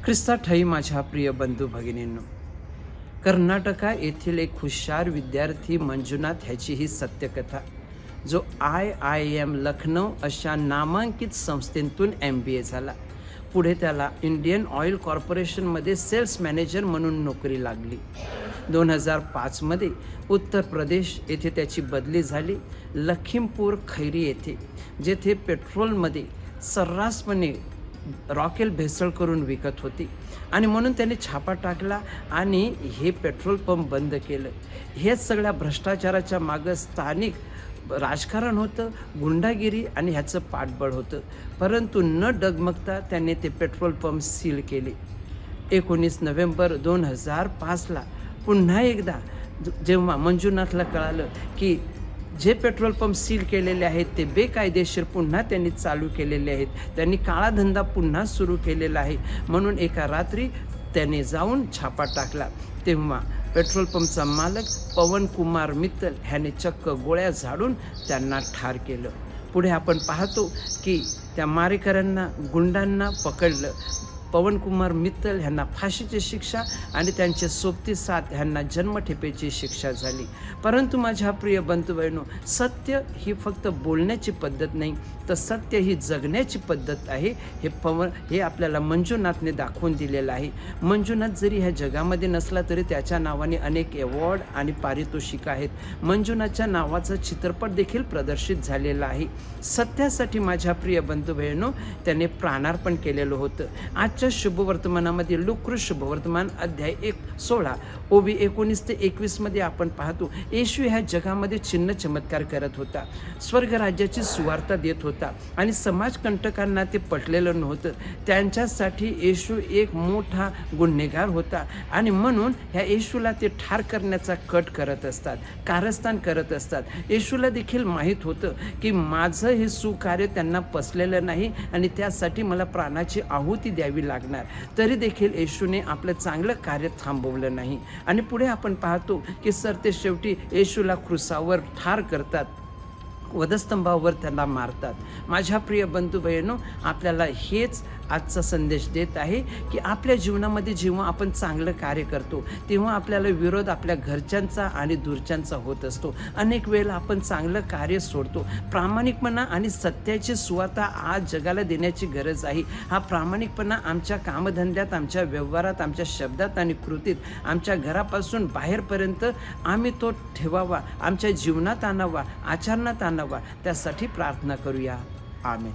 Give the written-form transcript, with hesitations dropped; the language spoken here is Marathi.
ख्रिस्ताठाई माझ्या प्रिय बंधू भगिनींनो, कर्नाटका येथील एक हुशार विद्यार्थी मंजुनाथ ह्याची ही सत्यकथा, जो IIM लखनौ अशा नामांकित संस्थेतून MBA झाला. पुढे त्याला इंडियन ऑइल कॉर्पोरेशनमध्ये सेल्स मॅनेजर म्हणून नोकरी लागली. 2005 मध्ये उत्तर प्रदेश येथे त्याची बदली झाली, लखीमपूर खैरी येथे, जेथे पेट्रोलमध्ये सर्रासपणे रॉकेल भेसळ करून विकत होती आणि म्हणून त्याने छापा टाकला आणि हे पेट्रोल पंप बंद केलं. हेच सगळ्या भ्रष्टाचाराच्या मागं स्थानिक राजकारण होतं, गुंडागिरी आणि ह्याचं पाठबळ होतं. परंतु न डगमगता त्याने ते पेट्रोल पंप सील केले. 19 नोव्हेंबर 2005ला पुन्हा एकदा जेव्हा मंजुनाथला कळालं की जे पेट्रोल पंप सील केलेले आहेत ते बेकायदेशीर पुन्हा त्यांनी चालू केलेले आहेत, त्यांनी काळा धंदा पुन्हा सुरू केलेला आहे, म्हणून एका रात्री त्याने जाऊन छापा टाकला. तेव्हा पेट्रोल पंपचा मालक पवन कुमार मित्तल ह्याने चक्क गोळ्या झाडून त्यांना ठार केलं. पुढे आपण पाहतो की त्या मारेकऱ्यांना, गुंडांना पकडलं. पवन कुमार मित्तल ह्यांना फाशीची शिक्षा आणि त्यांचे सोबती साथ ह्यांना जन्मठेपेची शिक्षा झाली. परंतु माझ्या प्रिय बंधू बहिणो, सत्य ही फक्त बोलण्याची पद्धत नाही, तर सत्य ही जगण्याची पद्धत आहे. हे आपल्याला मंजुनाथने दाखवून दिलेलं आहे. मंजुनाथ जरी ह्या जगामध्ये नसला तरी त्याच्या नावाने अनेक अवॉर्ड आणि पारितोषिक आहेत. मंजुनाथच्या नावाचं चित्रपट देखील प्रदर्शित झालेला आहे. सत्यासाठी माझ्या प्रिय बंधू बहिणो त्याने प्राणार्पण केलेलं होतं. आजच्या शुभवर्तमानामध्ये लुकृत शुभवर्तमान अध्याय 16 OB 19 ते 21 मध्ये आपण पाहतो, येशू ह्या जगामध्ये चिन्ह चमत्कार करत होता, स्वर्गराज्याची सुवार्ता देत होता आणि समाजकंटकांना ते पटलेलं नव्हतं. त्यांच्यासाठी येशू एक मोठा गुन्हेगार होता आणि म्हणून ह्या येशूला ते ठार करण्याचा कट करत असतात, कारस्थान करत असतात. येशूला देखील माहीत होतं की माझं हे सुकार्य त्यांना पचलेलं नाही आणि त्यासाठी मला प्राणाची आहुती द्यावी लागणार. तरी देखील येशूने आपलं चांगलं कार्य थांबवलं नाही आणि पुढे आपण पाहतो की सरते शेवटी येशूला क्रूसावर ठार करतात, वधस्तंभावर त्यांना मारतात. माझ्या प्रिय बंधू बहिणो, आपल्याला हेच आजचा संदेश देत आहे की आपल्या जीवनामध्ये जेव्हा आपण चांगलं कार्य करतो तेव्हा आपल्याला विरोध आपल्या घरच्यांचा आणि दूरच्यांचा होत असतो. अनेक वेळेला आपण चांगलं कार्य सोडतो. प्रामाणिकपणा आणि सत्याची सुवार्ता आज जगाला देण्याची गरज आहे. हा प्रामाणिकपणा आमच्या कामधंद्यात, आमच्या व्यवहारात, आमच्या शब्दात आणि कृतीत, आमच्या घरापासून बाहेरपर्यंत आम्ही तो ठेवावा, आमच्या जीवनात आणावा, आचरणात आणावा. त्यासाठी प्रार्थना करूया. आमेन.